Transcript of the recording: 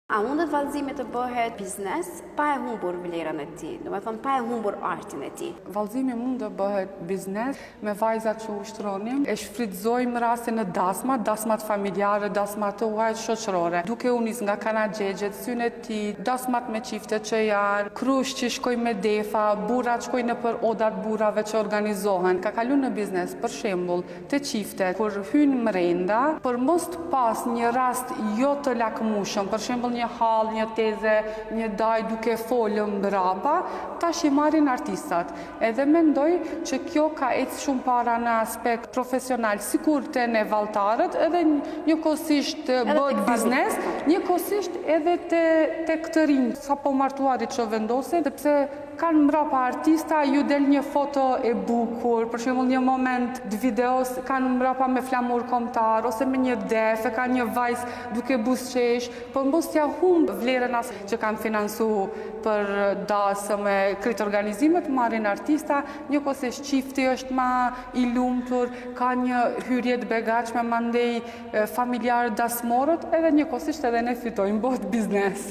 A mundet vallëzimi të bëhet biznes pa e humbur vlerën e tij, do të thonë pa e humbur artin e tij? Vallëzimi mund të bëhet biznes me vajzat që ushtronim, e shfrytëzojmë rastin në dasmat familjare, dasmat të huajt shoqërore, duke u nis nga kanaxhexhet, synë e tij, dasmat me çifte që janë, krush që shkojnë me defa, burrat shkojnë nëpër odat burrave që organizohen. Ka kaluar në biznes, për shembull, të çiftet kur hynë brenda, për mos të pas një rast jo të lakmueshëm, për shembull një hall, një teze, një daj duke folë mbrapa, tash i marrin artistat. Edhe mendoj që kjo ka ecë shumë para në aspekt profesional, sikur te ne valltarët, edhe njëkohësisht bëhet biznes, njëkohësisht edhe te këtë rinj, sapo martuarit që vendosen, sepse kanë mbrapa artista, ju del një foto e bukur, për shembull një moment të videos kanë mbrapa me flamur kombëtar ose me një def, ka një vajzë duke buzëqesh, por mos t'ja humb vlerën as që kanë financu për dasëm e këtë organizimet, marrin artista, njëkohësisht çifti është më i lumtur, ka një hyrje të begatshme, mandej familjarë dasmorët, edhe njëkohësisht edhe ne fitojmë, bëhet biznes.